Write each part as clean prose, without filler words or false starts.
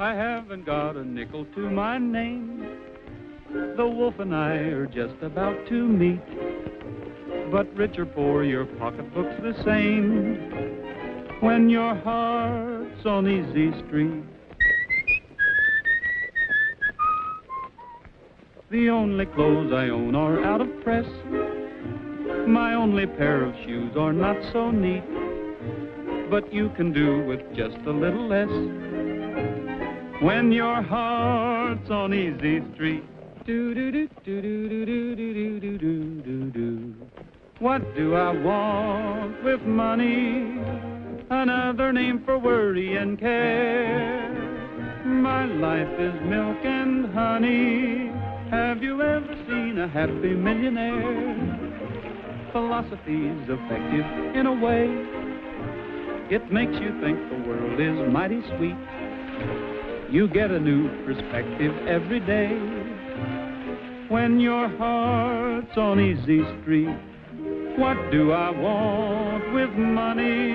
I haven't got a nickel to my name. The wolf and I are just about to meet. But rich or poor, your pocketbook's the same when your heart's on easy street. The only clothes I own are out of press. My only pair of shoes are not so neat. But you can do with just a little less when your heart's on easy street. Do-do-do-do-do-do-do-do-do-do. What do I want with money? Another name for worry and care. My life is milk and honey. Have you ever seen a happy millionaire? Philosophy's effective in a way. It makes you think the world is mighty sweet. You get a new perspective every day when your heart's on easy street. What do I want with money?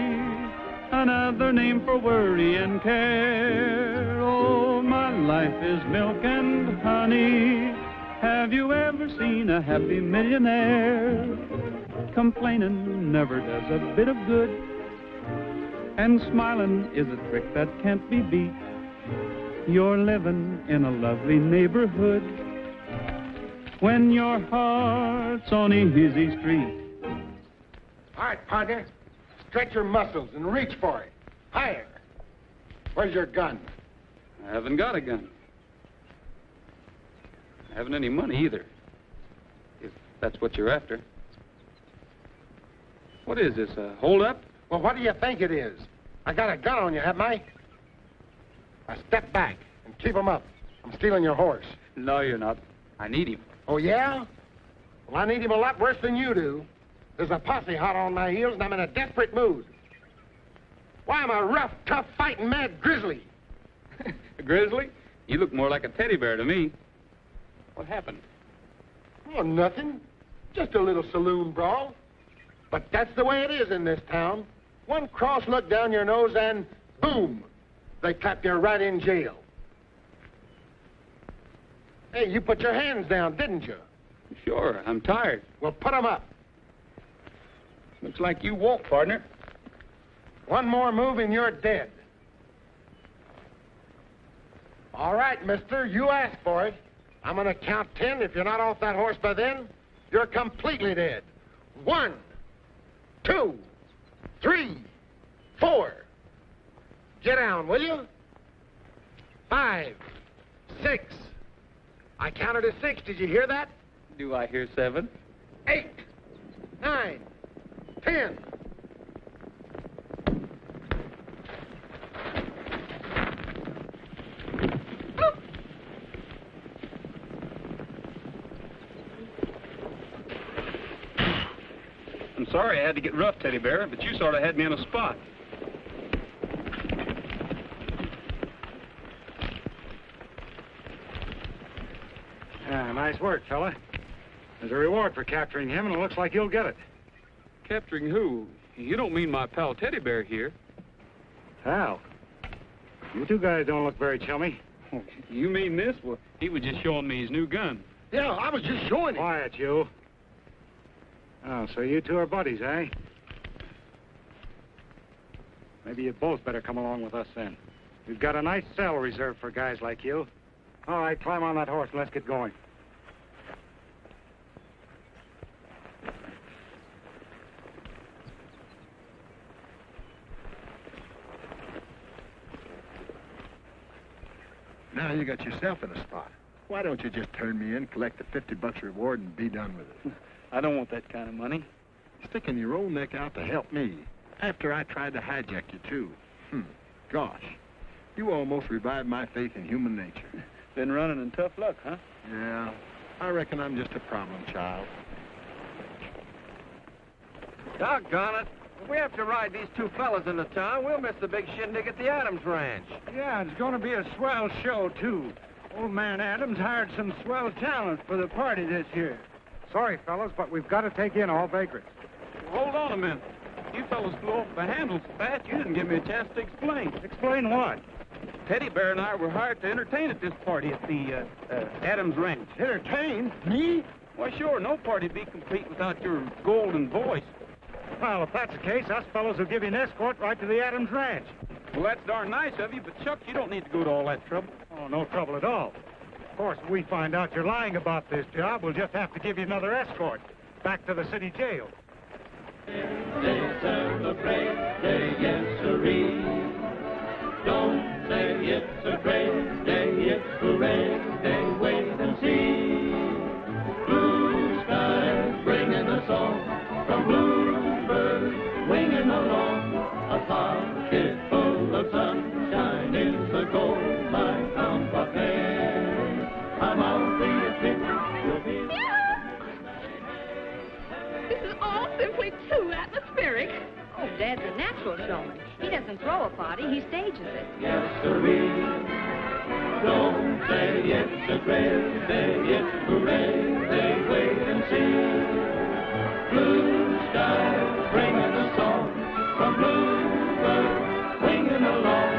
Another name for worry and care. Oh, my life is milk and honey. Have you ever seen a happy millionaire? Complaining never does a bit of good, and smiling is a trick that can't be beat. You're living in a lovely neighborhood when your heart's on easy street. All right, partner. Stretch your muscles and reach for it. Higher. Where's your gun? I haven't got a gun. I haven't any money either, if that's what you're after. What is this, a hold-up? Well, what do you think it is? I got a gun on you, haven't I? Now step back and keep him up. I'm stealing your horse. No, you're not. I need him. Oh, yeah? Well, I need him a lot worse than you do. There's a posse hot on my heels, and I'm in a desperate mood. Why, I'm a rough, tough, fighting, mad grizzly. A grizzly? You look more like a teddy bear to me. What happened? Oh, nothing. Just a little saloon brawl. But that's the way it is in this town. One cross look down your nose and boom, they clap you right in jail. Hey, you put your hands down, didn't you? Sure, I'm tired. Well, put 'em up. Looks like you won't, partner. One more move and you're dead. All right, mister, you asked for it. I'm gonna count 10. If you're not off that horse by then, you're completely dead. 1, 2, 3, 4. Get down, will you? 5, 6. I counted to 6. Did you hear that? Do I hear 7? 8, 9, 10. I'm sorry I had to get rough, Teddy Bear, but you sort of had me on a spot. Nice work, fella. There's a reward for capturing him, and it looks like you'll get it. Capturing who? You don't mean my pal Teddy Bear here. Hal, you two guys don't look very chummy. You mean this? Well, he was just showing me his new gun. Yeah, I was just showing it. Quiet, you. Oh, so you two are buddies, eh? Maybe you both better come along with us then. We've got a nice cell reserved for guys like you. All right, climb on that horse and let's get going. Now you got yourself in a spot. Why don't you just turn me in, collect the $50 reward, and be done with it? I don't want that kind of money. Sticking your own neck out to help me, after I tried to hijack you, too. Gosh, you almost revived my faith in human nature. Been running in tough luck, huh? Yeah, I reckon I'm just a problem child. Doggone it. If we have to ride these two fellas into town, we'll miss the big shindig at the Adams Ranch. Yeah, it's going to be a swell show, too. Old man Adams hired some swell talent for the party this year. Sorry, fellas, but we've got to take in all vagrants. Hold on a minute. You fellas flew off the handle so fast, you didn't give me a chance to explain. Explain what? Teddy Bear and I were hired to entertain at this party at the Adams Ranch. Entertain? Me? Why, sure, no party'd be complete without your golden voice. Well, if that's the case, us fellows will give you an escort right to the Adams Ranch. Well, that's darn nice of you, but Chuck, you don't need to go to all that trouble. Oh, no trouble at all. Of course, if we find out you're lying about this job, we'll just have to give you another escort back to the city jail. They celebrate, say yes, sirree. Don't say it's a great day, it's hooray day, wait and see. Blue skies bringing a song from bluebirds winging along. A pocket full of sunshine is the goal, my company. I'm on the attention. This is all simply too atmospheric. Oh, Dad's a natural showman. He doesn't throw a party, he stages it. Yes, sirree. Don't say it's a great day, it's hooray day, wait and see. Blue skies bringing a song from bluebirds winging along.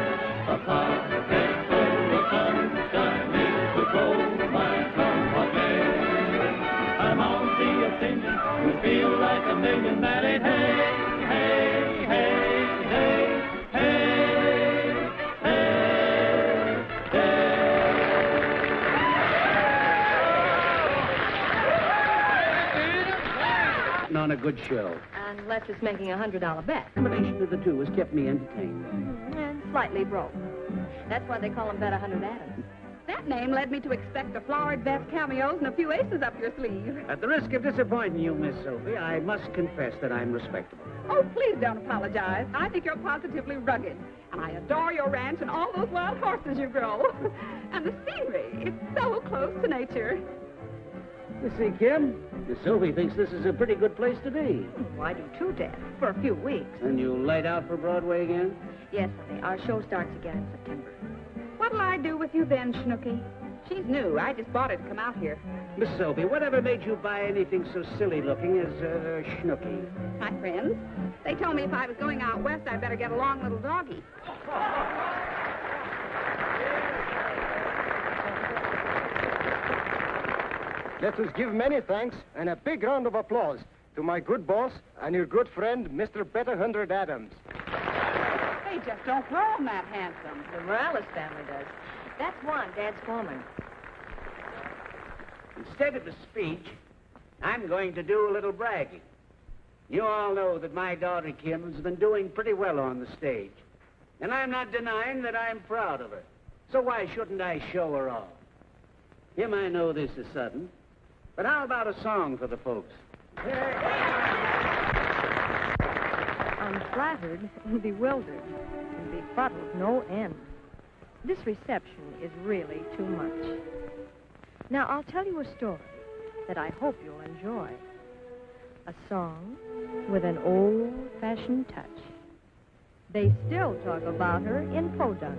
A pocket full of sunshine is the goal, my company. I'm on the opinion, we feel like a million that ain't hey, hey, hey, hey, hey, hey, hey. On a good show. Unless it's making a $100 bet. The combination of the two has kept me entertained. And slightly broke. That's why they call him Bet 100 Adams. That name led me to expect a flowered vest, cameos, and a few aces up your sleeve. At the risk of disappointing you, Miss Sophie, I must confess that I'm respectable. Oh, please don't apologize. I think you're positively rugged. And I adore your ranch and all those wild horses you grow. And the scenery, it's so close to nature. You see, Kim, Miss Sophie thinks this is a pretty good place to be. Oh, I do too, Dad. For a few weeks. And you'll light out for Broadway again? Yes, honey. Our show starts again in September. What'll I do with you then, Snooky? She's new. I just bought her to come out here. Miss Sophie, whatever made you buy anything so silly-looking as Snooky? My friends, they told me if I was going out west, I'd better get a long little doggy. Let us give many thanks and a big round of applause to my good boss and your good friend, Mr. Bet 100 Adams. They just don't grow them that handsome. The Morales family does. That's Juan, Dad's foreman. Instead of a speech, I'm going to do a little bragging. You all know that my daughter, Kim, has been doing pretty well on the stage. And I'm not denying that I'm proud of her. So why shouldn't I show her off? Kim, I know this is sudden, but how about a song for the folks? I'm flattered and bewildered and befuddled no end. This reception is really too much. Now, I'll tell you a story that I hope you'll enjoy. A song with an old-fashioned touch. They still talk about her in Podunk.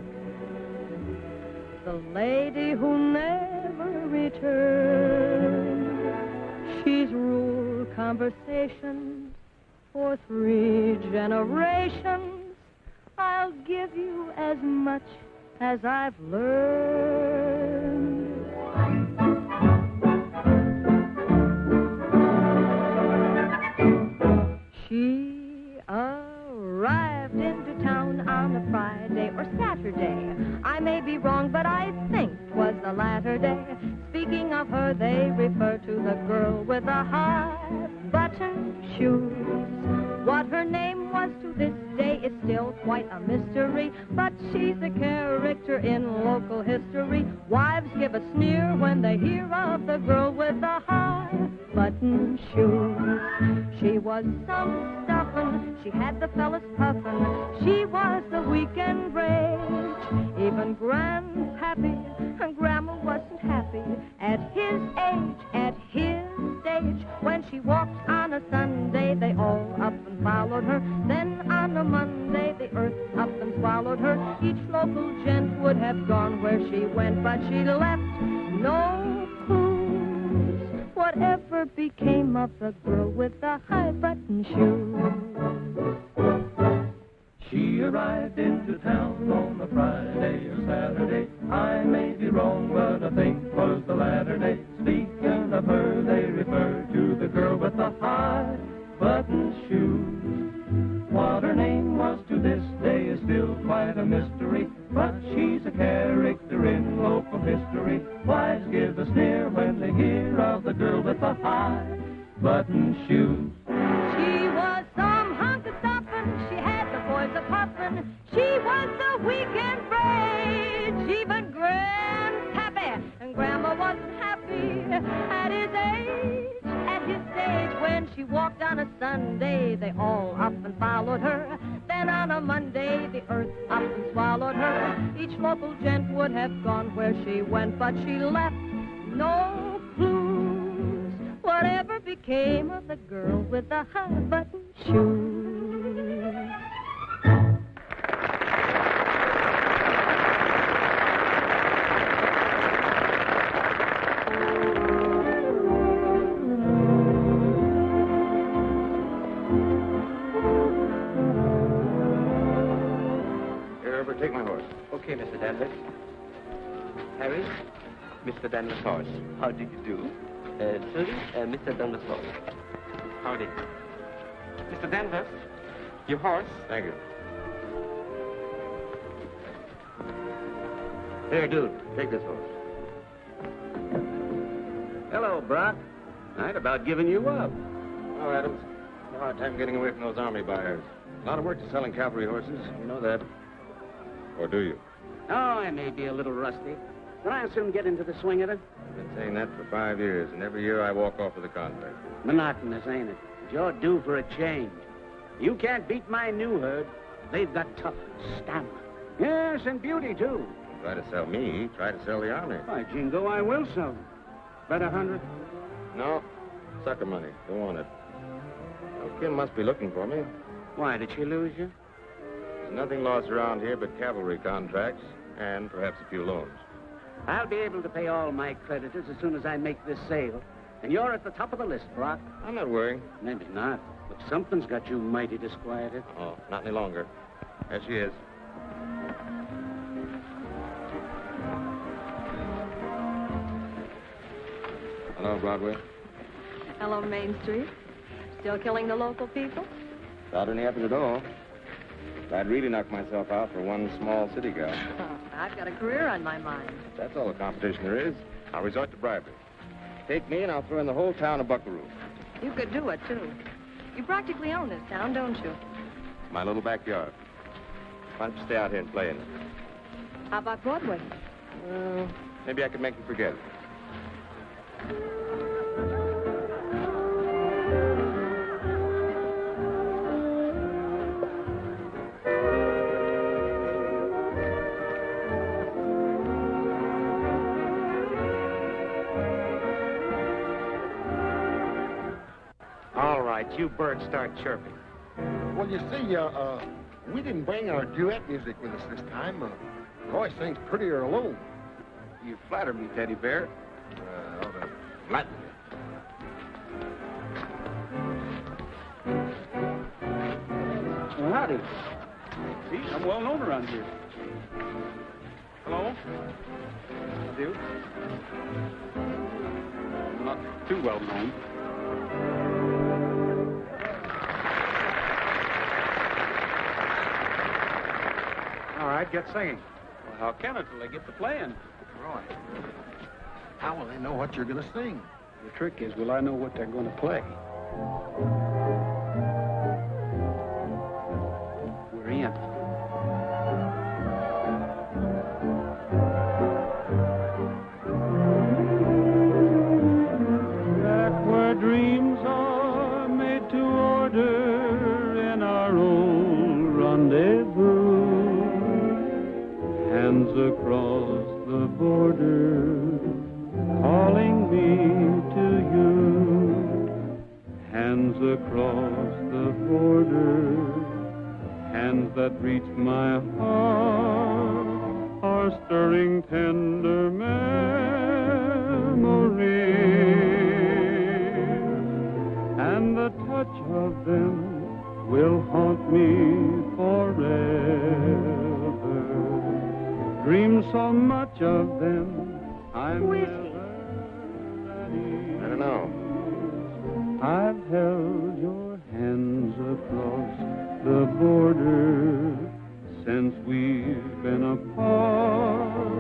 The lady who never returned. She's ruled conversation for 3 generations. I'll give you as much as I've learned. She arrived into town on a Friday or Saturday. I may be wrong, but I think 'twas the latter day. Speaking of her, they refer to the girl with the high-button shoes. What her name was to this day is still quite a mystery, but she's a character in local history. Wives give a sneer when they hear of the girl with the high-button shoes. She was some stuffin', she had the fellas puffin', she was the weekend rage. Even Grandpappy and Grandma wasn't happy at his age, at his stage. When she walked on a Sunday, they all up and followed her. Then on a Monday, the earth up and swallowed her. Each local gent would have gone where she went, but she left no clues. Whatever became of the girl with the high-button shoes? She arrived into town on a Friday or Saturday. I may be wrong, but I think it was the latter day. Speaking of her, they refer to the girl with the high button shoes. What her name was to this day is still quite a mystery, but she's a character in local history. Wives give a sneer when they hear of the girl with the high button shoes. She was some hunk of stuffin', she had the boys a-puffin'. She was the weekend rage, even Gram's happy, and Grandma wasn't happy at his age. At his stage, when she walked on a Sunday, they all up and followed her. Then on a Monday, the earth up and swallowed her. Each local gent would have gone where she went, but she left no clues. Whatever became of the girl with the high-button shoes? Take my horse. Okay, Mr. Danvers. Harry, Mr. Danvers' horse. How did you do? Trudy, Mr. Danvers' horse. Howdy. Mr. Danvers, your horse. Thank you. Here, dude, take this horse. Hello, Brock. I'd about given you up. Oh, Adams. A hard time getting away from those army buyers. A lot of work to selling cavalry horses. You know that. Or do you? Oh, I may be a little rusty, but I'll soon get into the swing of it. I've been saying that for 5 years, and every year I walk off with a contract. Monotonous, ain't it? But you're due for a change. You can't beat my new herd. They've got toughness, stamina. Yes, and beauty, too. Don't try to sell me. Try to sell the army. By jingo, I will sell them. Bet 100? No. Sucker money. Don't want it. Well, Kim must be looking for me. Why, did she lose you? There's nothing lost around here but cavalry contracts and perhaps a few loans. I'll be able to pay all my creditors as soon as I make this sale. And you're at the top of the list, Brock. I'm not worrying. Maybe not, but something's got you mighty disquieted. Oh, not any longer. There she is. Hello, Broadway. Hello, Main Street. Still killing the local people? Without any effort at all. I'd really knock myself out for one small city guy. Oh, I've got a career on my mind. That's all the competition there is. I'll resort to bribery. Take me and I'll throw in the whole town a buckaroo. You could do it, too. You practically own this town, don't you? My little backyard. Why don't you stay out here and play in it? How about Broadway? Well, maybe I could make you forget it. You birds start chirping. Well, you see, we didn't bring our duet music with us this time. Roy sings prettier alone. You flatter me, Teddy Bear. Flatten Well, howdy. See, I'm well known around here. Hello? I do. Not too well known. All right, get singing. Well, how can it till I get to playing? Roy, how will they know what you're going to sing? The trick is, will I know what they're going to play? We're in. Back where dreams are made to order in our old rendezvous. Hands across the border, calling me to you. Hands across the border, hands that reach my heart are stirring tender memories. And the touch of them will haunt me forever. Dream so much of them, I'm Who is never I don't know. I've held your hands across the border since we've been apart,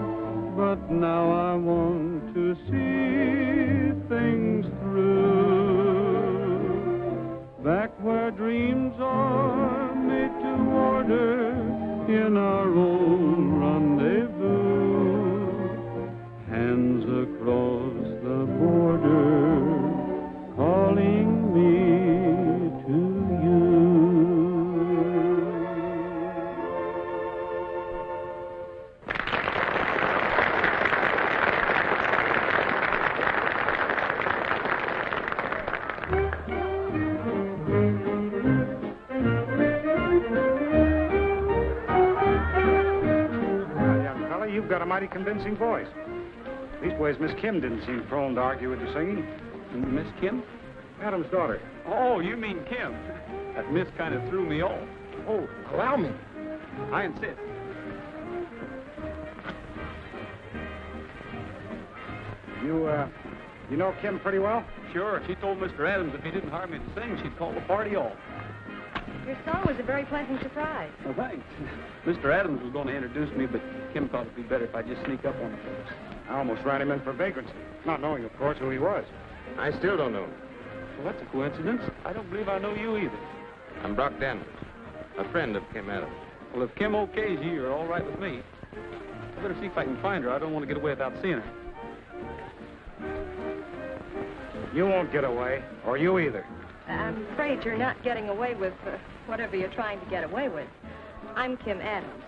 but now I want to see things through. Back where dreams are made to order in our own rendezvous, hands across the border, calling me to you. Young fella, you've got a mighty convincing voice. Leastways, Miss Kim didn't seem prone to argue with your singing. Miss Kim? Adam's daughter. Oh, you mean Kim. That miss kind of threw me off. Oh, allow me. I insist. You know Kim pretty well? Sure, she told Mr. Adams if he didn't hire me to sing, she'd call the party off. Your song was a very pleasant surprise. Well, thanks. Mr. Adams was going to introduce me, but Kim thought it'd be better if I just sneak up on him first. I almost ran him in for vagrancy, not knowing, of course, who he was. I still don't know. Well, that's a coincidence. I don't believe I know you either. I'm Brock Danvers, a friend of Kim Adams. Well, if Kim okays you, you're all right with me. I better see if I can find her. I don't want to get away without seeing her. You won't get away, or you either. I'm afraid you're not getting away with whatever you're trying to get away with. I'm Kim Adams.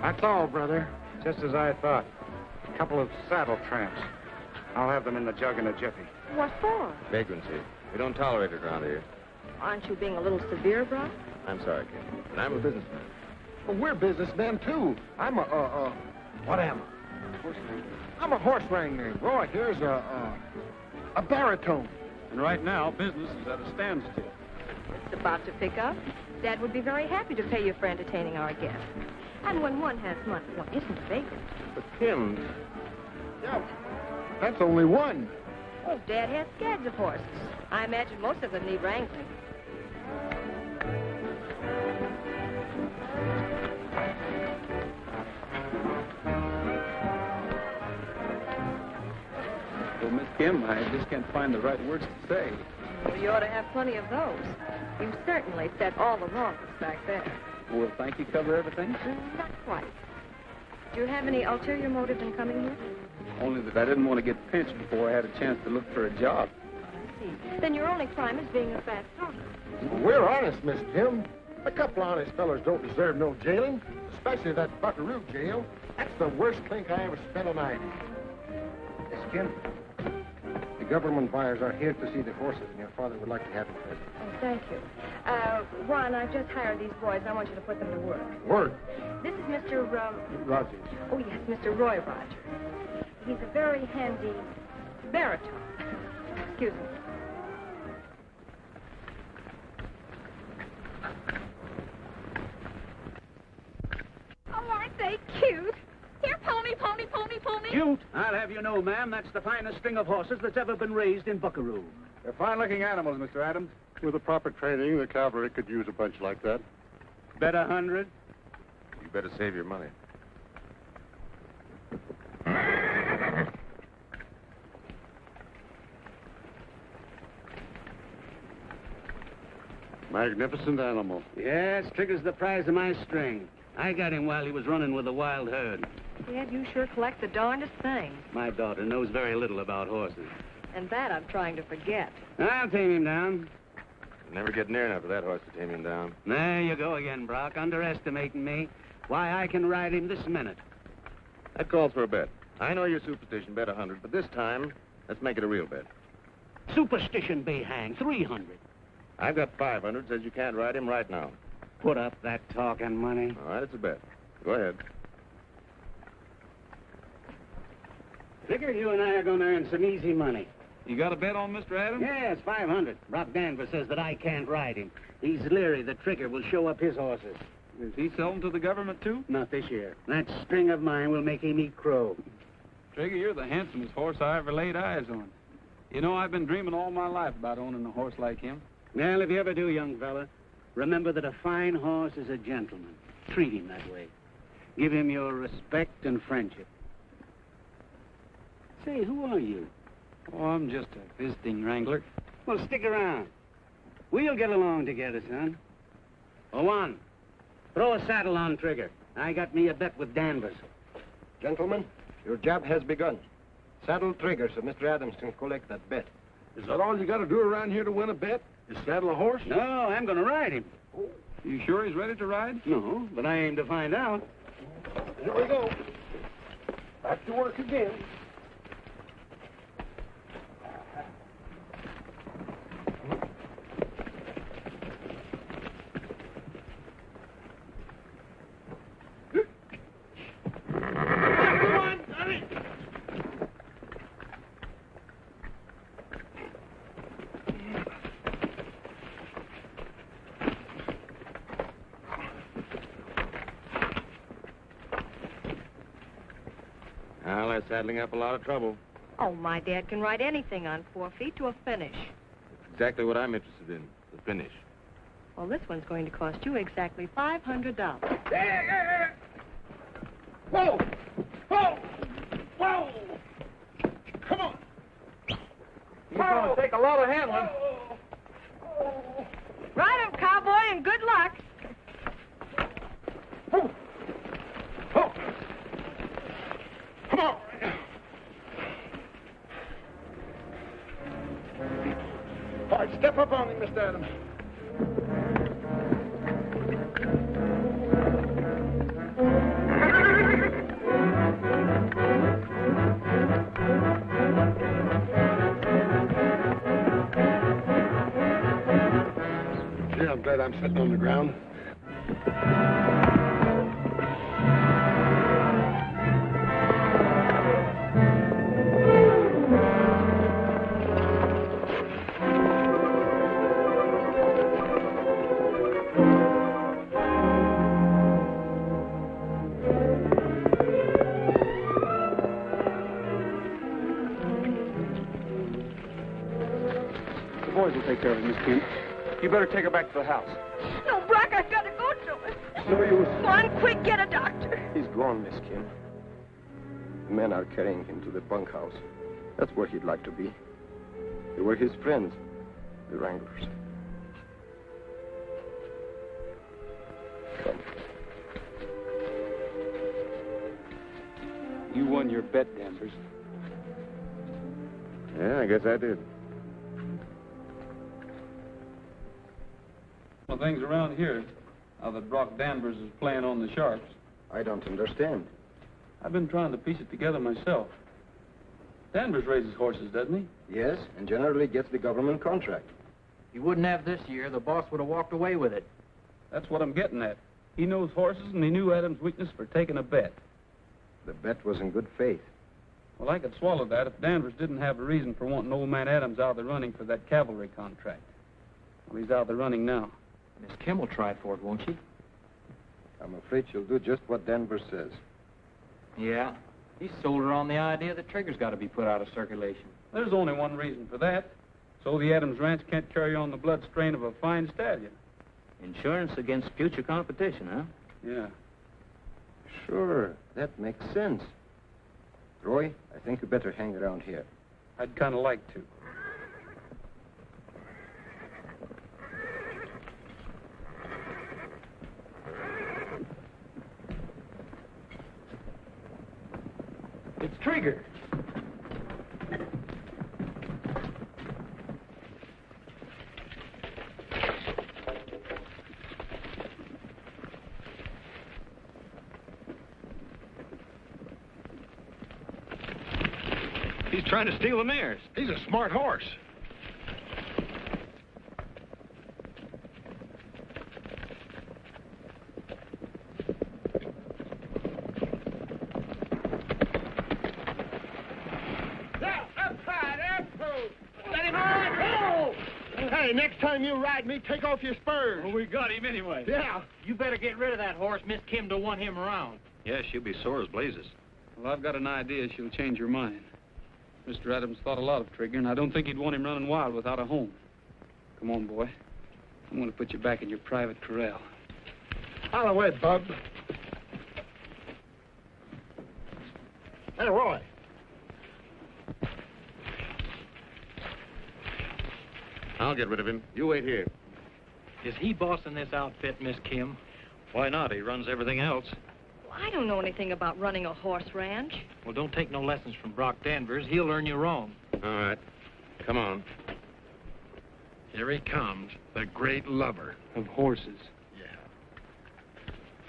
That's all, brother. Just as I thought. A couple of saddle tramps. I'll have them in the jug in a jiffy. What for? Vagrancy. We don't tolerate it around here. Aren't you being a little severe, Brock? I'm sorry, Kim. And I'm a businessman. Well, we're businessmen, too. I'm what am I? I'm a horse wrangler. Roy here's a baritone. And right now, business is at a standstill. It's about to pick up. Dad would be very happy to pay you for entertaining our guests. And when one has money, one isn't vagrant. But Kim... Yeah, that's only one. Oh, Dad has scads of horses. I imagine most of them need wrangling. Well, Miss Kim, I just can't find the right words to say. Well, you ought to have plenty of those. You certainly said all the wrong ones back there. Will thank you cover everything? Not quite. Do you have any ulterior motive in coming here? Only that I didn't want to get pinched before I had a chance to look for a job. I see. Then your only crime is being a fast talker. We're honest, Miss Kim. A couple honest fellas don't deserve no jailing, especially that buckaroo jail. That's the worst clink I ever spent a night in. Miss Kim, the government buyers are here to see the horses, and your father would like to have you present. Oh, thank you. Juan, I've just hired these boys. I want you to put them to work. Work. This is Mr. Rogers. Oh, yes, Mr. Roy Rogers. He's a very handy baritone. Excuse me. Oh, aren't they cute? Here, pony, pony, pony, pony. Cute? I'll have you know, ma'am, that's the finest string of horses that's ever been raised in Buckaroo. They're fine-looking animals, Mr. Adams. With the proper training, the cavalry could use a bunch like that. Bet 100. You better save your money. Magnificent animal. Yes, Trigger's the prize of my string. I got him while he was running with a wild herd. Dad, you sure collect the darndest thing. My daughter knows very little about horses. And that I'm trying to forget. I'll tame him down. Never get near enough of that horse to tame him down. There you go again, Brock, underestimating me. Why, I can ride him this minute. That calls for a bet. I know your superstition, bet 100, but this time, let's make it a real bet. Superstition be hanged, 300. I've got 500, says you can't ride him right now. Put up that talking money. All right, it's a bet. Go ahead. Figure you and I are going to earn some easy money. You got a bet on Mr. Adams? Yes, 500. Rock Danvers says that I can't ride him. He's leery the Trigger will show up his horses. Is he selling to the government, too? Not this year. That string of mine will make him eat crow. Trigger, you're the handsomest horse I ever laid eyes on. You know, I've been dreaming all my life about owning a horse like him. Well, if you ever do, young fella, remember that a fine horse is a gentleman. Treat him that way. Give him your respect and friendship. Say, who are you? Oh, I'm just a visiting wrangler. Well, stick around. We'll get along together, son. For one, throw a saddle on Trigger. I got me a bet with Danvers. Gentlemen, your job has begun. Saddle Trigger so Mr. Adams can collect that bet. Is that all you got to do around here to win a bet? Is saddle a horse? No, I'm going to ride him. You sure he's ready to ride? No, but I aim to find out. Here we go. Back to work again. Well, that's saddling up a lot of trouble. Oh, my dad can ride anything on 4 feet to a finish. Exactly what I'm interested in, the finish. Well, this one's going to cost you exactly $500. Whoa! Whoa! Whoa! Come on! He's going to take a lot of handling. Ride him, Cowboy, and good luck. Come on! All right, step up on him, Mr. Adams. Yeah, I'm glad I'm sitting on the ground. The boys will take care of it, Miss Kim. You better take her back to the house. No, Brock, I've got to go to it. No use. Go on, quick, get a doctor. He's gone, Miss Kim. The men are carrying him to the bunkhouse. That's where he'd like to be. They were his friends, the Wranglers. Come. You won your bet, Danvers. Yeah, I guess I did. Well, things around here, now that Brock Danvers is playing on the sharps. I don't understand. I've been trying to piece it together myself. Danvers raises horses, doesn't he? Yes, and generally gets the government contract. He wouldn't have this year. The boss would have walked away with it. That's what I'm getting at. He knows horses, and he knew Adams' weakness for taking a bet. The bet was in good faith. Well, I could swallow that if Danvers didn't have a reason for wanting old man Adams out of the running for that cavalry contract. Well, he's out of the running now. Miss Kim will try for it, won't she? I'm afraid she'll do just what Danvers says. Yeah. He sold her on the idea that Trigger's got to be put out of circulation. There's only one reason for that. So the Adams Ranch can't carry on the blood strain of a fine stallion. Insurance against future competition, huh? Yeah. Sure, that makes sense. Roy, I think you better hang around here. I'd kind of like to. It's Trigger. He's trying to steal the mares. He's a smart horse. Yeah, upside, up, Hey, next time you ride me, take off your spurs. Well, we got him anyway. Yeah. You better get rid of that horse. Miss Kim don't want him around. Yeah, she'll be sore as blazes. Well, I've got an idea she'll change her mind. Mr. Adams thought a lot of Trigger, and I don't think he'd want him running wild without a home. Come on, boy. I'm going to put you back in your private corral. Out of the way, bub. Hey, Roy. I'll get rid of him. You wait here. Is he bossing this outfit, Miss Kim? Why not? He runs everything else. I don't know anything about running a horse ranch. Well, don't take no lessons from Brock Danvers. He'll learn you wrong. All right. Come on. Here he comes, the great lover of horses.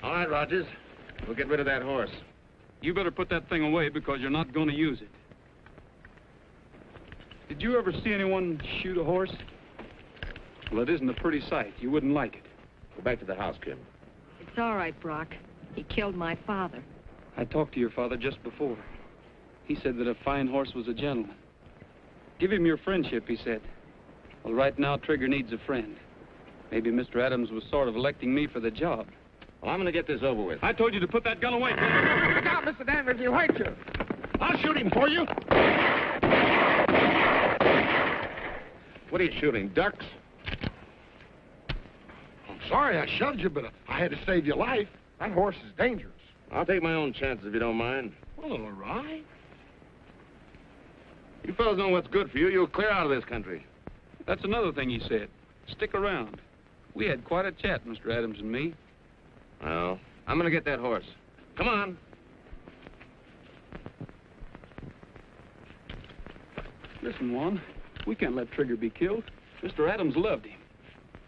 All right, Rogers. We'll get rid of that horse. You better put that thing away because you're not going to use it. Did you ever see anyone shoot a horse? Well, it isn't a pretty sight. You wouldn't like it. Go back to the house, Kim. It's all right, Brock. He killed my father. I talked to your father just before. He said that a fine horse was a gentleman. Give him your friendship, he said. Well, right now, Trigger needs a friend. Maybe Mr. Adams was sort of electing me for the job. Well, I'm going to get this over with. I told you to put that gun away. Look out, Mr. Danvers, he'll hurt you. I'll shoot him for you. What are you shooting, ducks? I'm sorry I shoved you, but I had to save your life. That horse is dangerous. I'll take my own chances if you don't mind. Well, all right. You fellas know what's good for you. You'll clear out of this country. That's another thing he said. Stick around. We had quite a chat, Mr. Adams and me. Well, I'm going to get that horse. Come on. Listen, Juan, we can't let Trigger be killed. Mr. Adams loved him.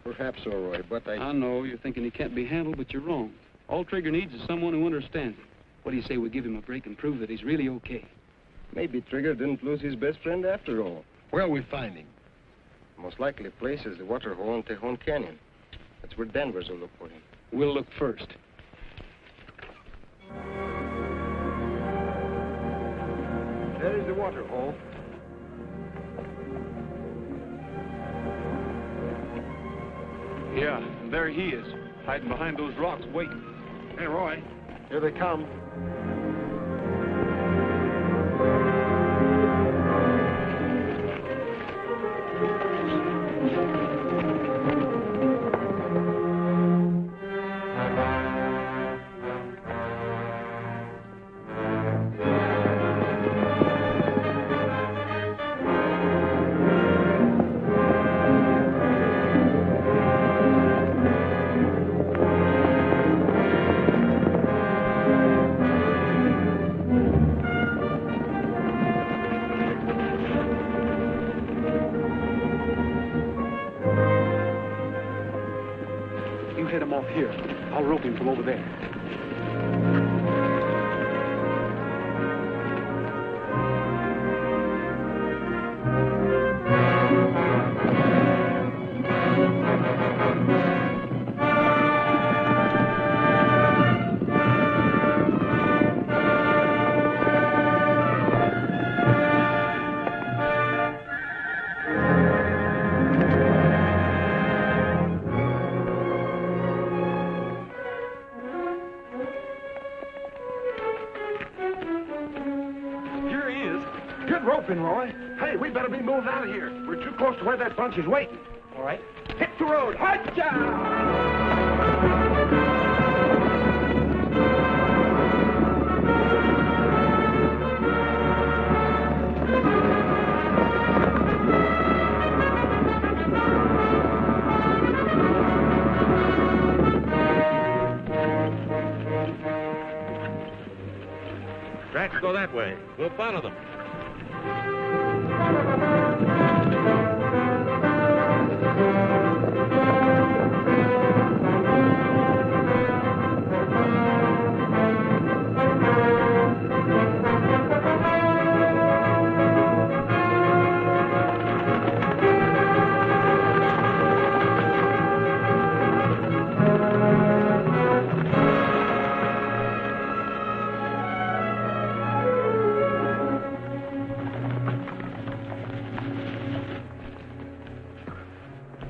Perhaps so, Roy, but I know you're thinking he can't be handled, but you're wrong. All Trigger needs is someone who understands him. What do you say we give him a break and prove that he's really okay? Maybe Trigger didn't lose his best friend after all. Where'll we find him? The most likely place is the water hole in Tejon Canyon. That's where Danvers will look for him. We'll look first. There's the water hole. Yeah, and there he is, hiding behind those rocks, waiting. Hey, Roy, here they come. Here, I'll rope him from over there. Roy. Hey, we better be moving out of here. We're too close to where that bunch is waiting. All right. Hit the road. Hi-ya! Tracks go that way. We'll follow them.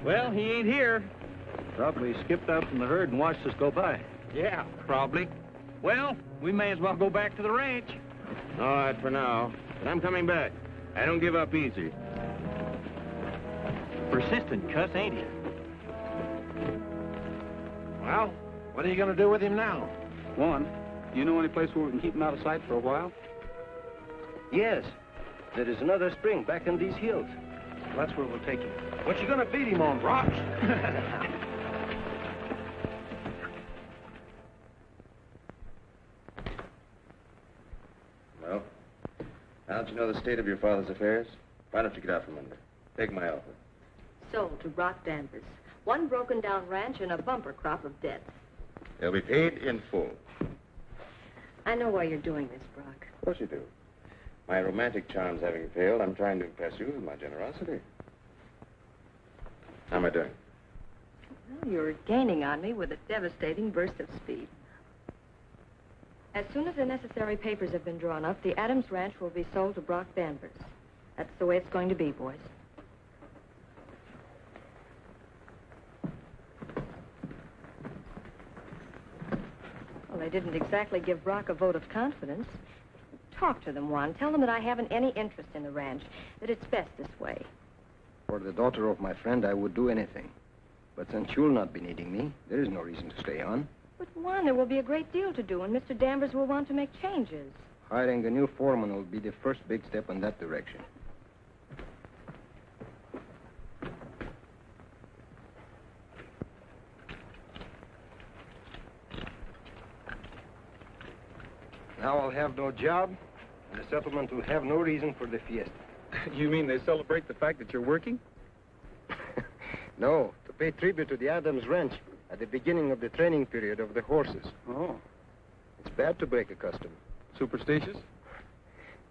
Well, he ain't here. Probably skipped out from the herd and watched us go by. Yeah. Probably. Well, we may as well go back to the ranch. All right, for now. But I'm coming back. I don't give up easy. Persistent cuss, ain't he? Well, what are you going to do with him now? One, do you know any place where we can keep him out of sight for a while? Yes. There is another spring back in these hills. That's where we'll take him. What you going to beat him on, rocks? Well, now that you know the state of your father's affairs, why don't you get out from under? Take my offer. Sold to Brock Danvers. One broken down ranch and a bumper crop of debts. They'll be paid in full. I know why you're doing this, Brock. Of course you do. My romantic charms having failed, I'm trying to impress you with my generosity. How am I doing? Well, you're gaining on me with a devastating burst of speed. As soon as the necessary papers have been drawn up, the Adams Ranch will be sold to Brock Danvers. That's the way it's going to be, boys. Well, they didn't exactly give Brock a vote of confidence. Talk to them, Juan. Tell them that I haven't any interest in the ranch, that it's best this way. For the daughter of my friend, I would do anything. But since you'll not be needing me, there is no reason to stay on. But, Juan, there will be a great deal to do, and Mr. Danvers will want to make changes. Hiring a new foreman will be the first big step in that direction. Now I'll have no job, and the settlement will have no reason for the fiesta. You mean they celebrate the fact that you're working? No, to pay tribute to the Adams Ranch at the beginning of the training period of the horses. Oh. It's bad to break a custom. Superstitious?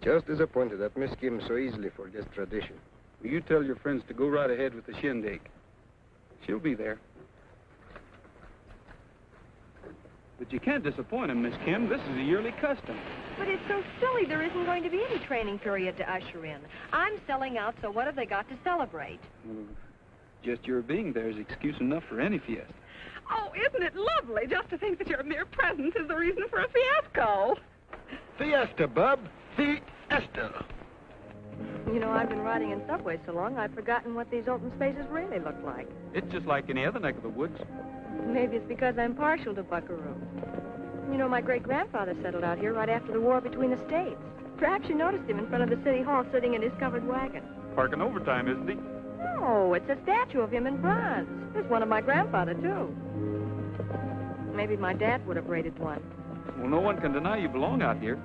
Just disappointed that Miss Kim so easily forgets tradition. Well, you tell your friends to go right ahead with the shindig. She'll be there. But you can't disappoint him, Miss Kim. This is a yearly custom. But it's so silly. There isn't going to be any training period to usher in. I'm selling out, so what have they got to celebrate? Just your being there is excuse enough for any fiesta. Oh, isn't it lovely just to think that your mere presence is the reason for a fiasco? Fiesta, bub. Fiesta. You know, I've been riding in subways so long, I've forgotten what these open spaces really look like. It's just like any other neck of the woods. Maybe it's because I'm partial to Buckaroo. You know, my great-grandfather settled out here right after the war between the states. Perhaps you noticed him in front of the city hall sitting in his covered wagon. Parking overtime, isn't he? No, it's a statue of him in bronze. There's one of my grandfather, too. Maybe my dad would have raided one. Well, no one can deny you belong out here.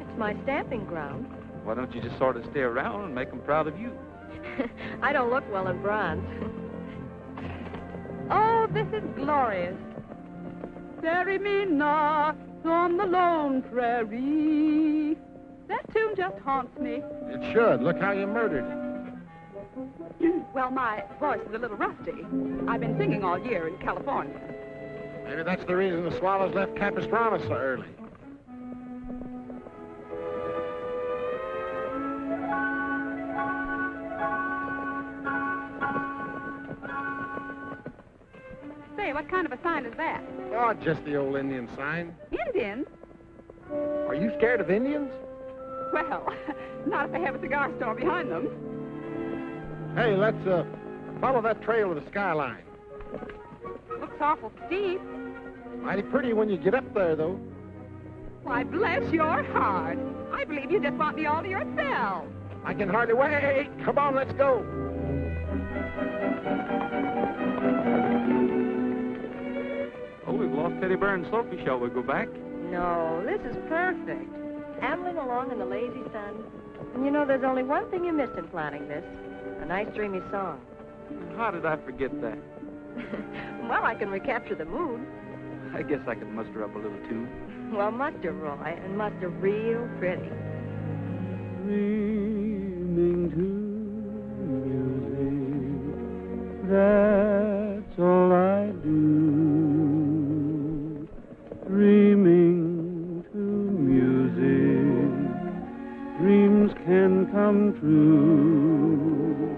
It's my stamping ground. Why don't you just sort of stay around and make them proud of you? I don't look well in bronze. Oh, this is glorious. Bury me not on the lone prairie. That tune just haunts me. It should. Look how you murdered. Well, my voice is a little rusty. I've been singing all year in California. Maybe that's the reason the Swallows left Capistrano so early. Say, what kind of a sign is that? Oh, just the old Indian sign. Indians? Are you scared of Indians? Well, not if they have a cigar store behind them. Hey, let's follow that trail to the skyline. Looks awful steep. Mighty pretty when you get up there, though. Why, bless your heart. I believe you just want me all to yourself. I can hardly wait. Come on, let's go. Oh, we've lost Teddy Bear and Sophie. Shall we go back? No, this is perfect. Ambling along in the lazy sun. And you know, there's only one thing you missed in planning this. A nice dreamy song. How did I forget that? Well, I can recapture the mood. I guess I can muster up a little tune. Well, muster, Roy, and muster real pretty. Dreaming to music, that's all I do. Dreaming to music, dreams can come true.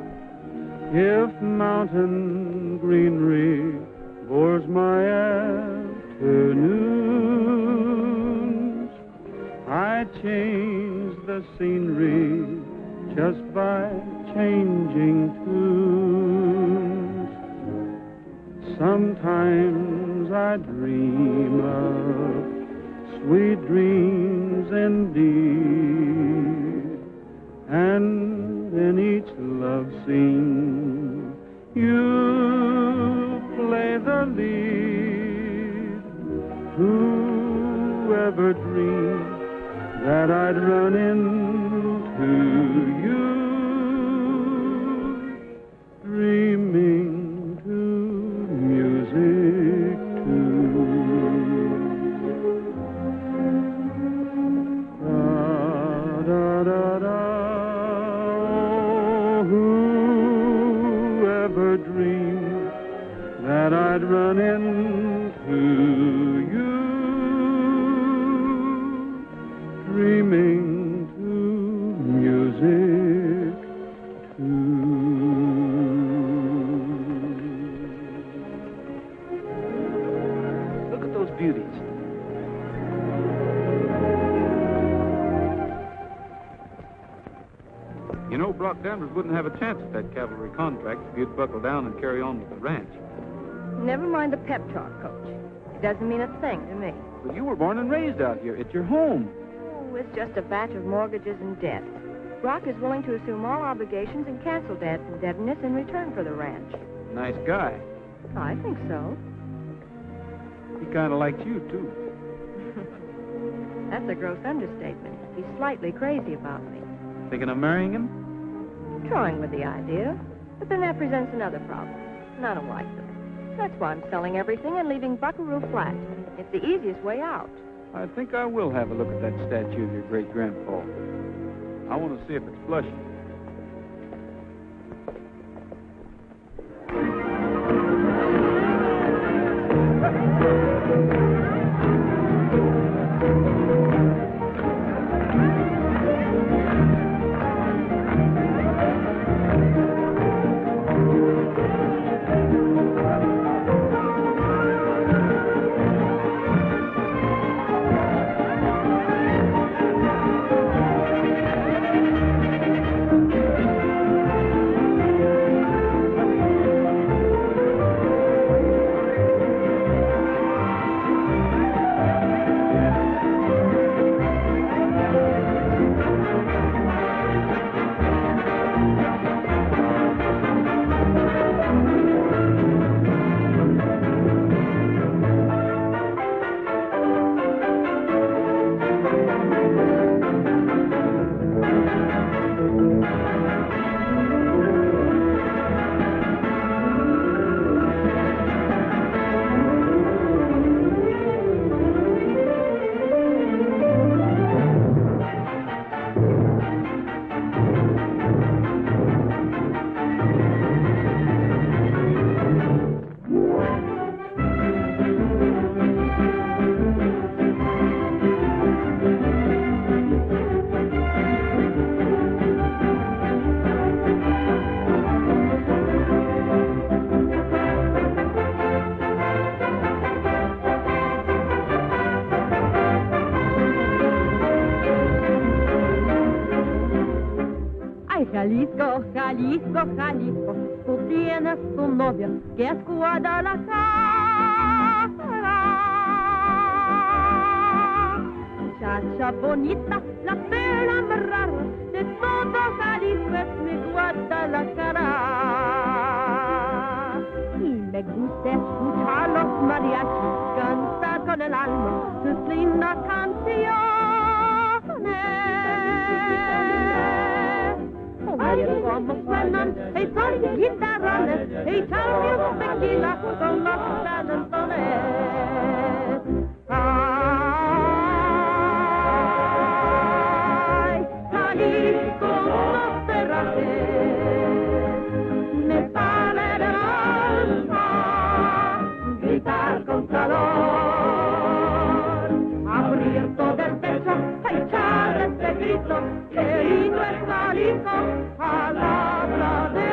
If mountain greenery bores my afternoons, I change the scenery just by changing tunes. Sometimes I dream of sweet dreams indeed, and in each love scene you play the lead. Whoever dreamed that I'd run into you, dreaming to music too. Da da da da. Whoever dreamed that I'd run into you, dreaming to music too. Look at those beauties. You know, Brock Danvers wouldn't have a chance at that cavalry contract if you'd buckle down and carry on with the ranch. Never mind the pep talk, Coach. It doesn't mean a thing to me. But you were born and raised out here. It's your home. Oh, it's just a batch of mortgages and debt. Brock is willing to assume all obligations and cancel debt and indebtedness in return for the ranch. Nice guy. I think so. He kind of likes you, too. That's a gross understatement. He's slightly crazy about me. Thinking of marrying him? Toying with the idea, but then that presents another problem. And I don't like them. That's why I'm selling everything and leaving Buckaroo flat. It's the easiest way out. I think I will have a look at that statue of your great-grandpa. I want to see if it's blushing. Jalisco, Jalisco, Jalisco, tú tienes tu novia que es Guadalajara. Muchacha bonita, la pera más rara de todo Jalisco es mi Guadalajara. Y me gusta escuchar los mariachis cantar con el alma sus lindas canciones. Oír cómo suenan esos guitarrones y echarme un tequila con los talentones. Ay, Jalisco, no te rajes, me sale del alma gritar con calor, abrir todo el pecho, echar este grito, querido es Jalisco, palabra de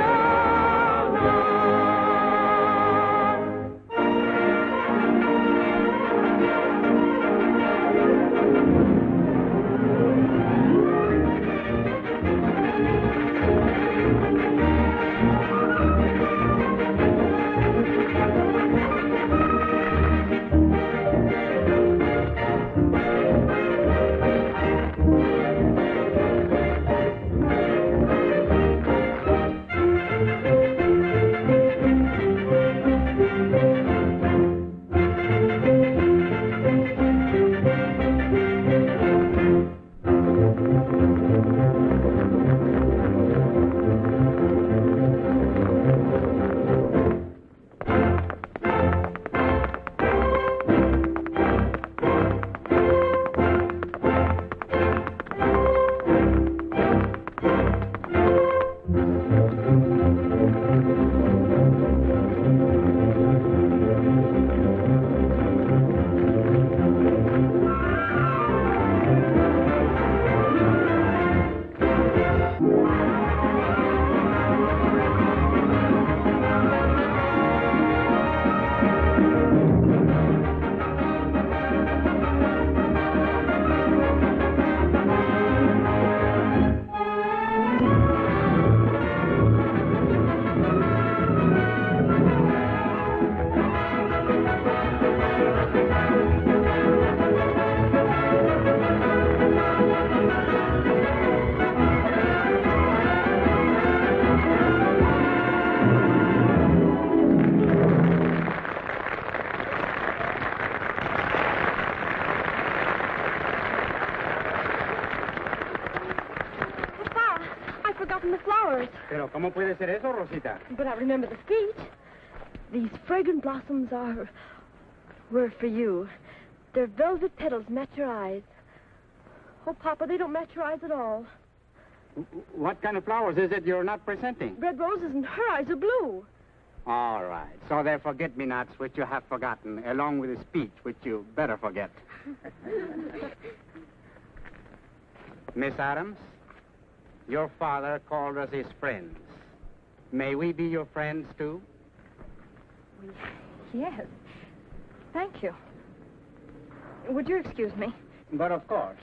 ¿Cómo puede ser eso, Rosita? But I remember the speech. These fragrant blossoms were for you. Their velvet petals met your eyes. Oh, Papa, they don't match your eyes at all. What kind of flowers is it you're not presenting? Red roses and her eyes are blue. All right. So they're forget-me-nots which you have forgotten, along with the speech which you better forget. Miss Adams, your father called us his friends. May we be your friends, too? Yes. Thank you. Would you excuse me? But of course.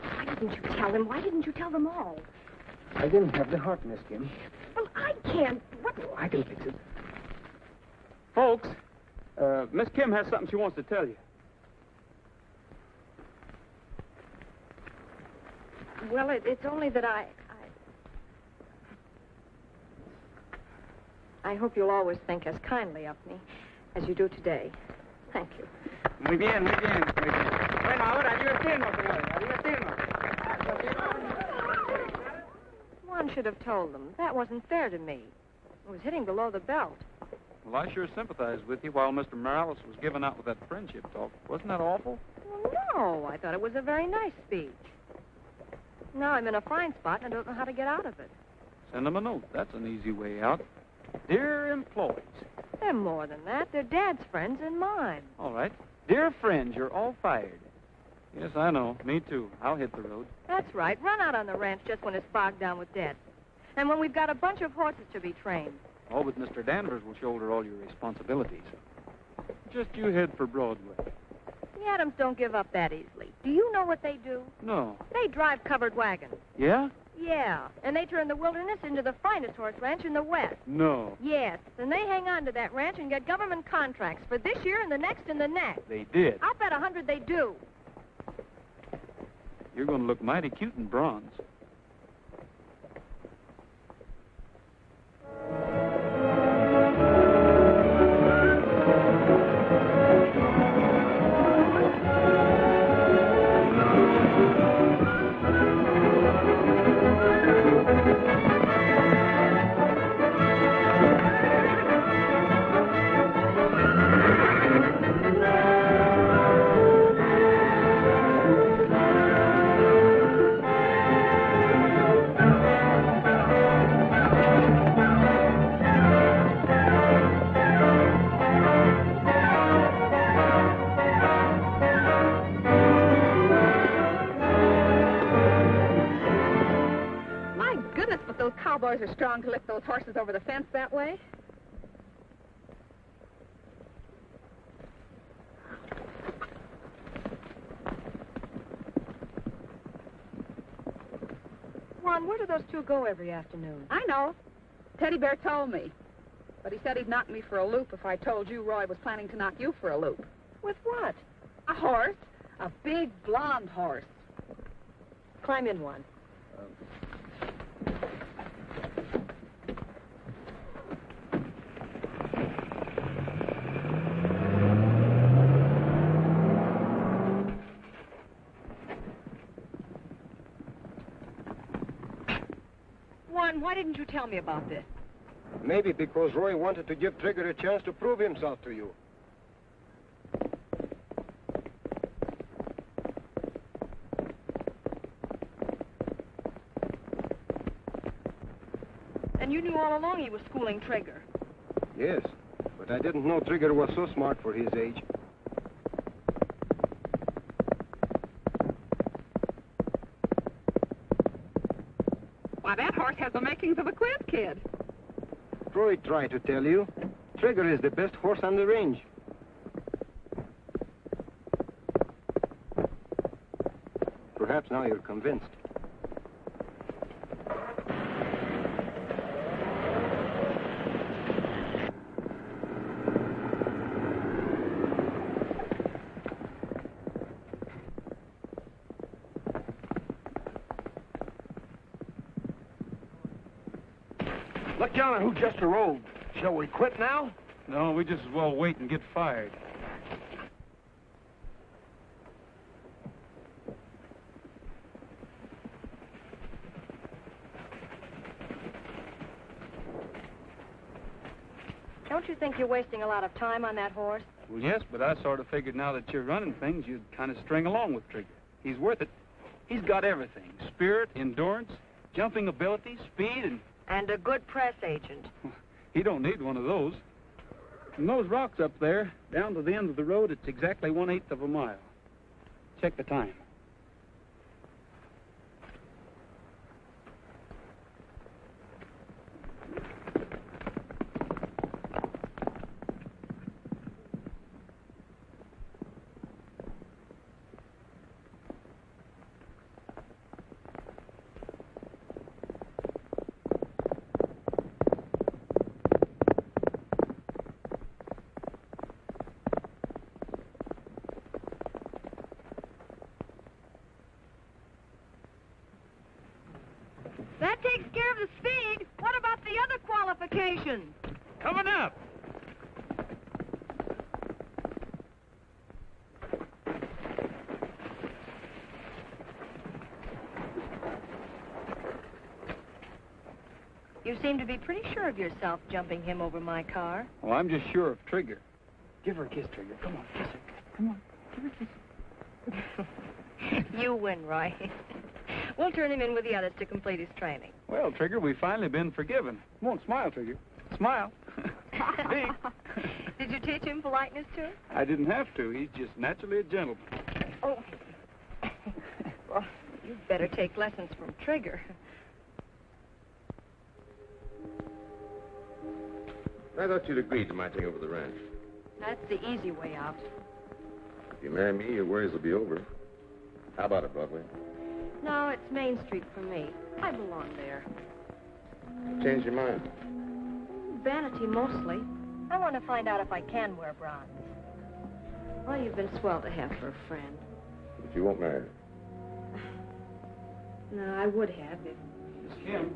Why didn't you tell them? Why didn't you tell them all? I didn't have the heart, Miss Kim. Well, I can't. What? I can fix it. Folks, Miss Kim has something she wants to tell you. Well, it's only that I hope you'll always think as kindly of me as you do today. Thank you. Muy bien, muy bien, muy bien. Bueno, ahora divertirnos, señores, a divertirnos. One should have told them. That wasn't fair to me. It was hitting below the belt. Well, I sure sympathized with you while Mr. Morales was giving out with that friendship talk. Wasn't that awful? Well, no, I thought it was a very nice speech. Now I'm in a fine spot and I don't know how to get out of it. Send them a note. That's an easy way out. Dear employees. They're more than that. They're Dad's friends and mine. All right. Dear friends, you're all fired. Yes, I know. Me too. I'll hit the road. That's right. Run out on the ranch just when it's bogged down with debt. And when we've got a bunch of horses to be trained. Oh, but Mr. Danvers will shoulder all your responsibilities. Just you head for Broadway. The Adams don't give up that easily. Do you know what they do? No. They drive covered wagons. Yeah? Yeah. And they turn the wilderness into the finest horse ranch in the West. No. Yes. And they hang on to that ranch and get government contracts for this year and the next and the next. They did. I'll bet 100 they do. You're going to look mighty cute in bronze. Cowboys are strong to lift those horses over the fence that way. Juan, where do those two go every afternoon? I know. Teddy Bear told me. But he said he'd knock me for a loop if I told you Roy was planning to knock you for a loop. With what? A horse. A big blonde horse. Climb in, Juan. Juan, why didn't you tell me about this? Maybe because Roy wanted to give Trigger a chance to prove himself to you. And you knew all along he was schooling Trigger. Yes, but I didn't know Trigger was so smart for his age. Why, that horse has the makings of a quiz kid. Roy tried to tell you, Trigger is the best horse on the range. Perhaps now you're convinced. Look yonder, who just arose. Shall we quit now? No, we just as well wait and get fired. Don't you think you're wasting a lot of time on that horse? Well, yes, but I sort of figured now that you're running things, you'd kind of string along with Trigger. He's worth it. He's got everything. Spirit, endurance, jumping ability, speed, And a good press agent. He don't need one of those. From those rocks up there, down to the end of the road, it's exactly 1/8 of a mile. Check the time. That takes care of the speed. What about the other qualifications? Coming up. You seem to be pretty sure of yourself jumping him over my car. Well, I'm just sure of Trigger. Give her a kiss, Trigger. Come on, kiss her. Come on, give her a kiss. You win, Roy. We'll turn him in with the others to complete his training. Well, Trigger, we've finally been forgiven. Come on, smile, Trigger. Smile. Big. Did you teach him politeness, too? I didn't have to. He's just naturally a gentleman. Oh. Well, you'd better take lessons from Trigger. I thought you'd agreed to my taking over the ranch. That's the easy way out. If you marry me, your worries will be over. How about it, Broadway? No, it's Main Street for me. I belong there. Change your mind. Vanity, mostly. I want to find out if I can wear bronze. Well, you've been swell to have for a friend. But you won't marry her. No, I would have if... Miss Kim.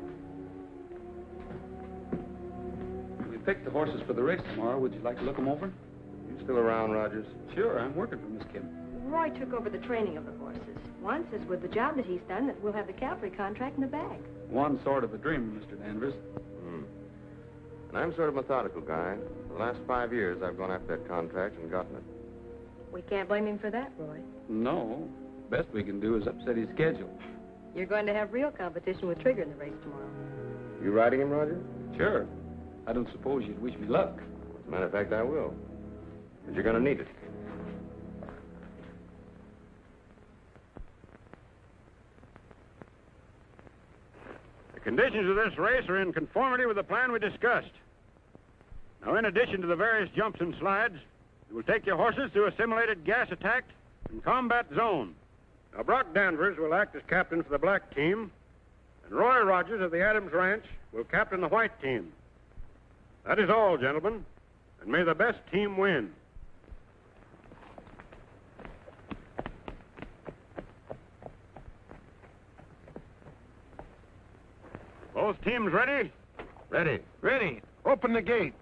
We picked the horses for the race tomorrow. Would you like to look them over? You still around, Rogers? Sure, I'm working for Miss Kim. Roy took over the training of the horses. Juan says with the job that he's done that we'll have the cavalry contract in the bag. One sort of a dreamer, Mr. Danvers. And I'm sort of a methodical guy. For the last 5 years, I've gone after that contract and gotten it. We can't blame him for that, Roy. No. Best we can do is upset his schedule. You're going to have real competition with Trigger in the race tomorrow. You riding him, Roger? Sure. I don't suppose you'd wish me luck. As a matter of fact, I will. Because you're going to need it. The conditions of this race are in conformity with the plan we discussed. Now, in addition to the various jumps and slides, you will take your horses through a simulated gas attack and combat zone. Now, Brock Danvers will act as captain for the black team, and Roy Rogers of the Adams Ranch will captain the white team. That is all, gentlemen, and may the best team win. Both teams ready? Ready. Ready. Open the gate.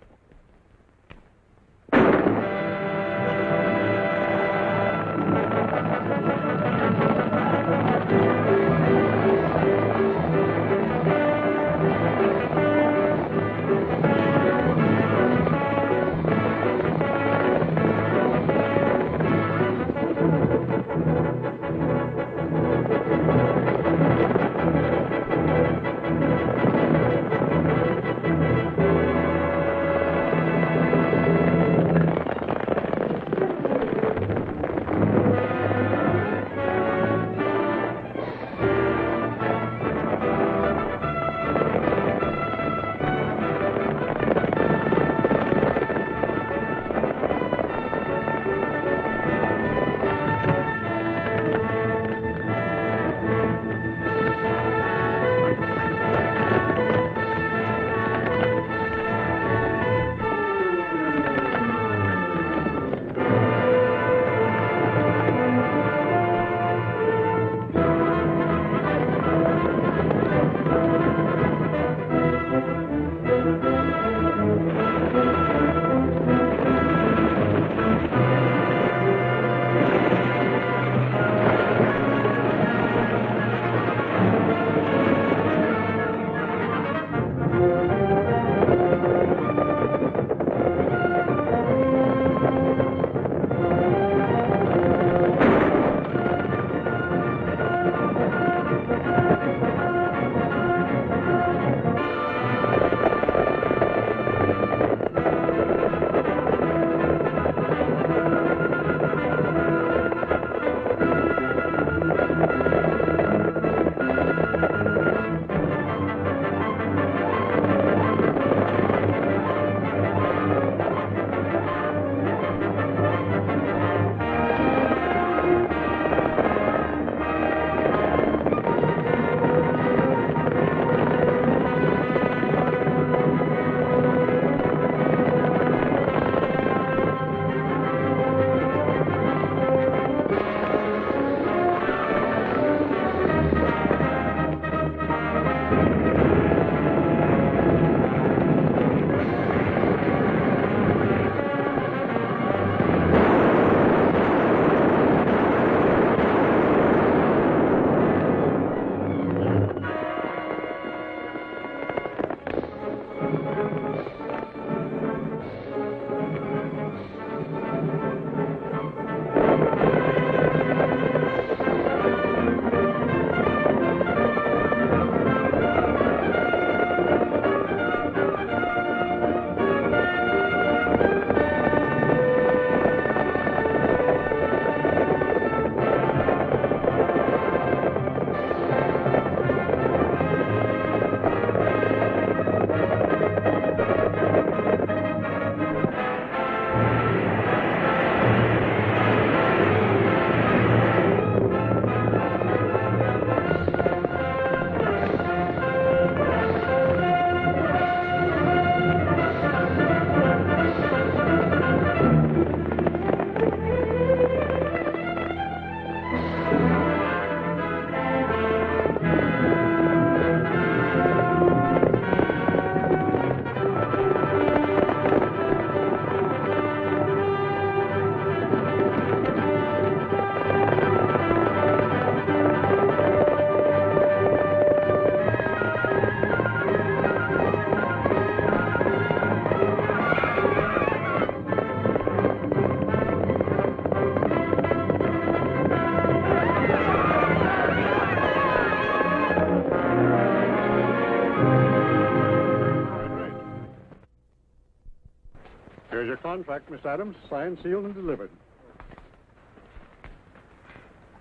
Here's your contract, Miss Adams. Signed, sealed, and delivered.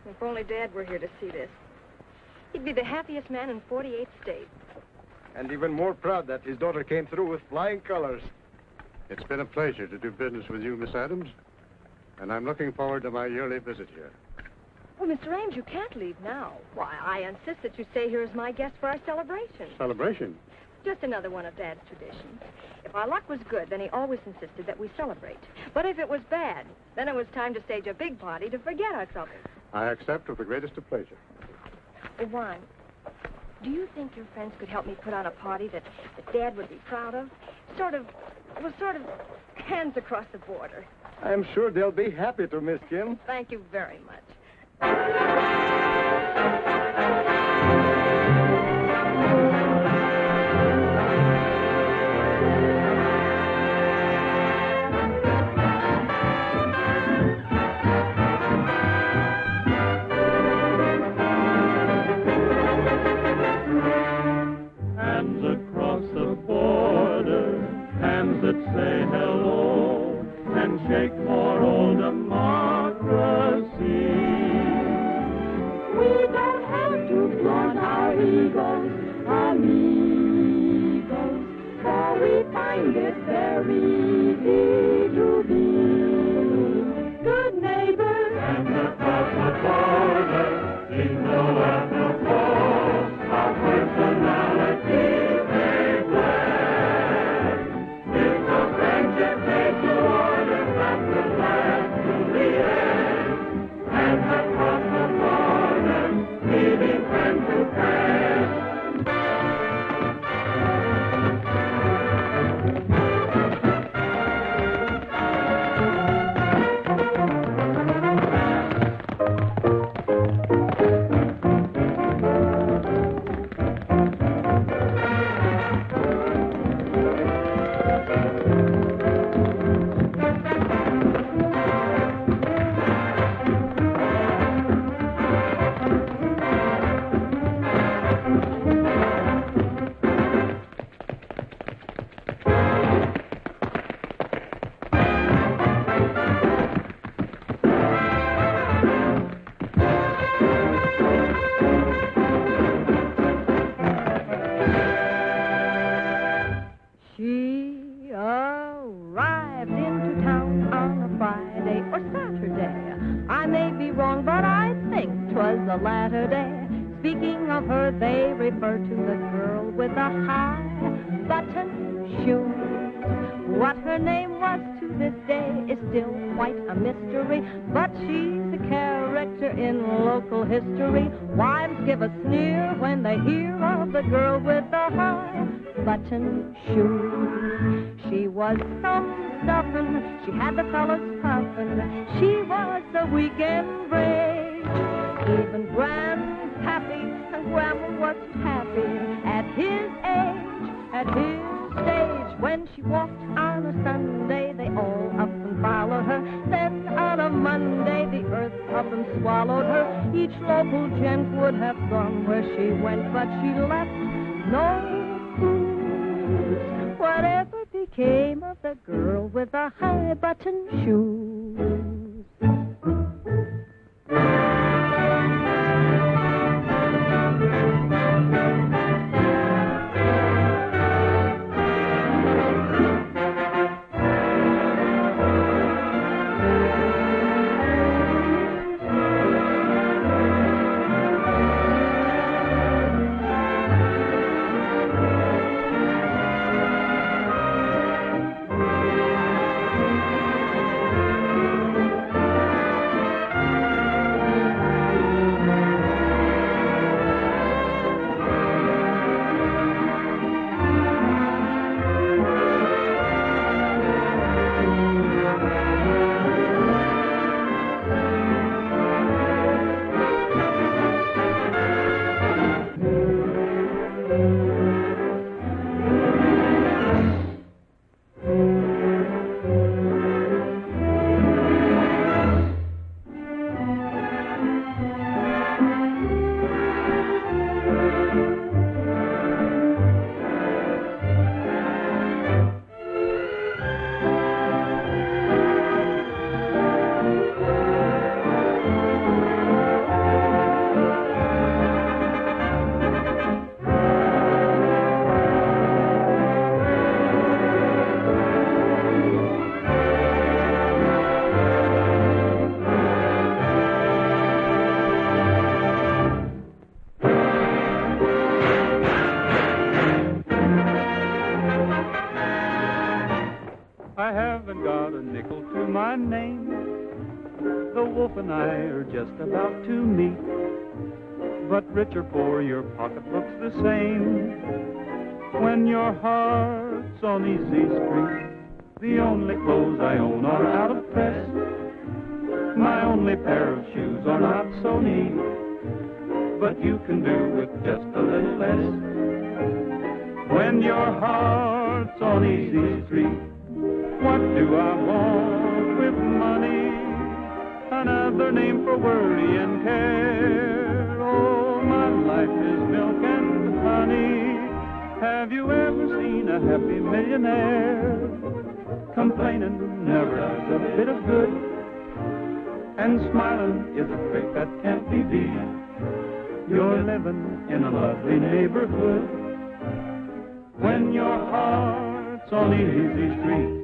If only Dad were here to see this. He'd be the happiest man in 48 states. And even more proud that his daughter came through with flying colors. It's been a pleasure to do business with you, Miss Adams. And I'm looking forward to my yearly visit here. Well, Mr. Ames, you can't leave now. Why, I insist that you stay here as my guest for our celebration. Celebration? Just another one of Dad's traditions. If our luck was good, then he always insisted that we celebrate. But if it was bad, then it was time to stage a big party to forget our troubles. I accept with the greatest of pleasure. Oh, Juan, do you think your friends could help me put on a party that Dad would be proud of? Sort of hands across the border. I'm sure they'll be happy to, Miss Kim. Thank you very much. Hands across the border, hands that say hello, and shake for old democracy. We don't have to flaunt our egos, amigos, for we find it very easy to be good neighbors. Hands across the border, bingo at the polls, our personality they blend. It's a friendship made to order that will last to the end. Hands across the border, leaving friend to friend. She arrived into town on a Friday or Saturday. I may be wrong, but I think 'twas the latter day. Speaking of her, they refer to the girl with the high button shoes. What her name was to this day is still quite a mystery, but she's a character in local history. Wives give a sneer when they hear of the girl with the high button shoes. She was some stuffin', she had the fellas puffin', she was a weekend break. Even Grandpappy and Grandma was happy at his age, at his stage. When she walked on a Sunday, they all up and followed her. Then on a Monday, the earth up and swallowed her. Each local gent would have gone where she went, but she left no clues. Whatever became of the girl with the high button shoes? I haven't got a nickel to my name. The wolf and I are just about to meet. But rich or poor, your pocket looks the same. When your heart's on easy street, the only clothes I own are out of press. My only pair of shoes are not so neat, but you can do with just a little less. When your heart's on easy street, what do I want with money? Another name for worry and care. Oh, my life is milk and honey. Have you ever seen a happy millionaire? Complaining never does a bit of good, and smiling is a trick that can't be beat. You're living in a lovely neighborhood when your heart's on easy street.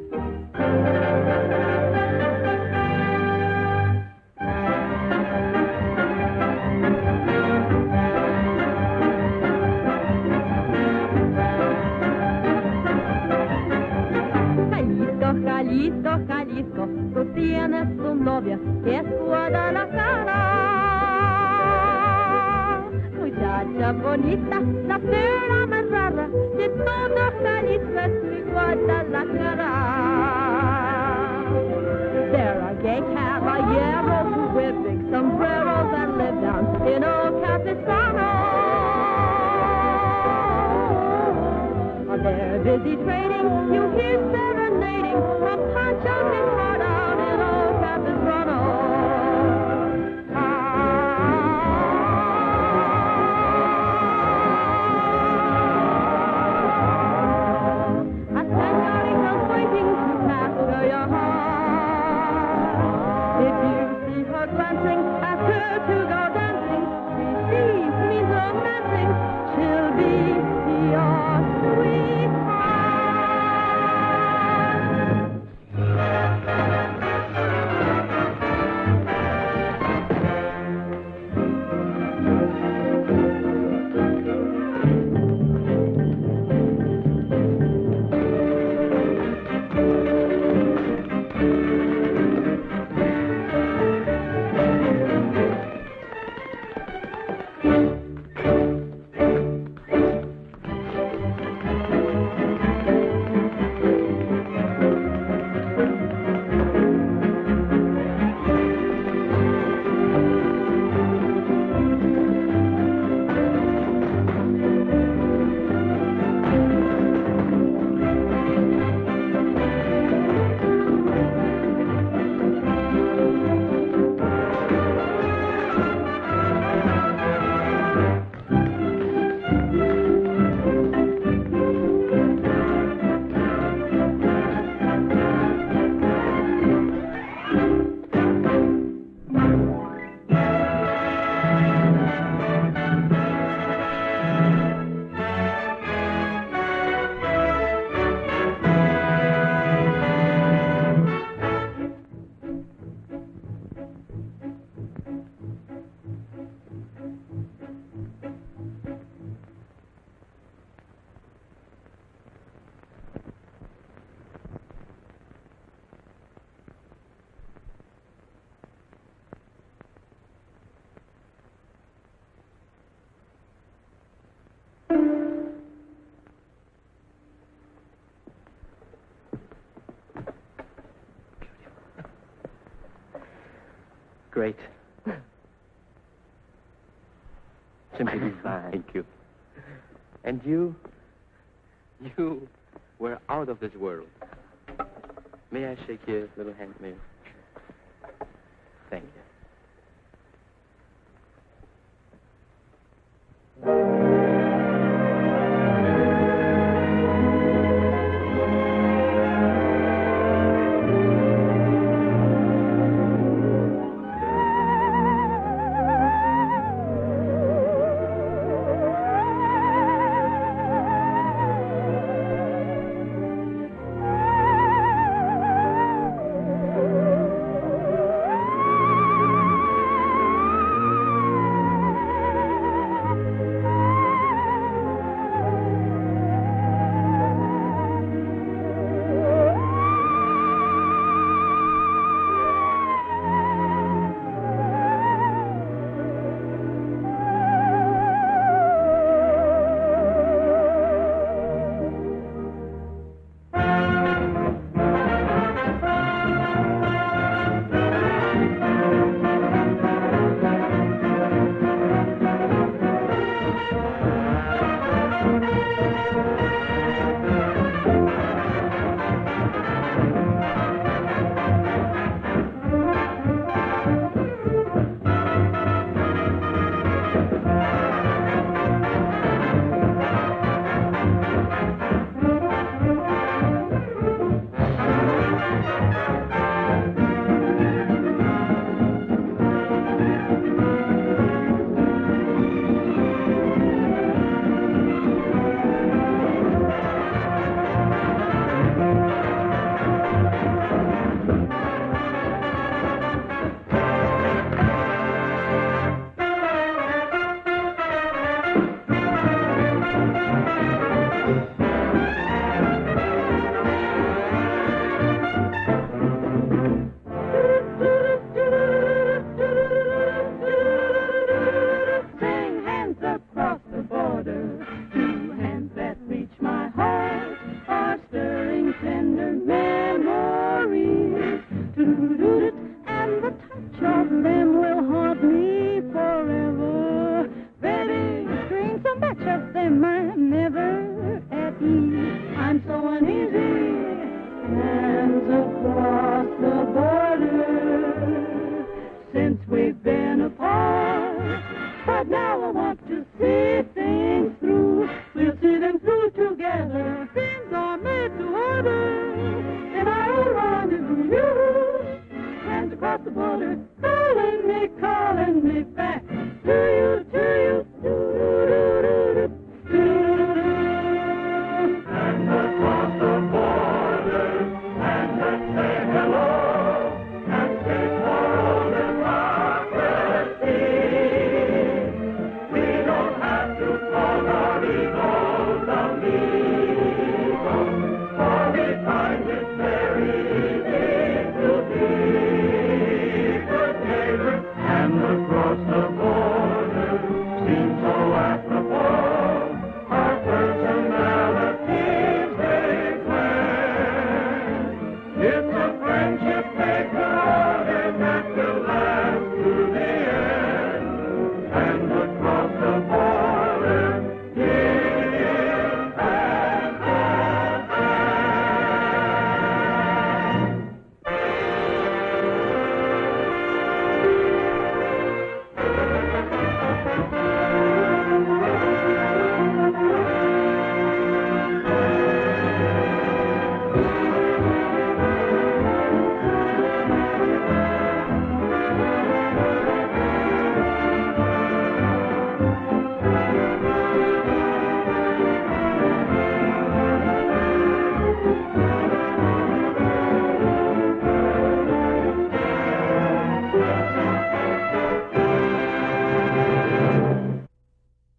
Jalisco, Jalisco, tú tienes tu novia que es Guadalajara. Muchacha bonita, la fera más rara de todo Jalisco es mi Guadalajara. There are gay caballeros who wear big sombreros and live down in old Capistrano. They're busy trading, you hear serenading from Pancho and hard out in old Capistrano. A senorita's waiting to capture your heart. If you see her glancing, ask her to go dancing. Receive means romancing, she'll be your sweet. Great. Simply fine. Thank you. And you were out of this world. May I shake your little hand, Mayor? Thank you. easy as a fly.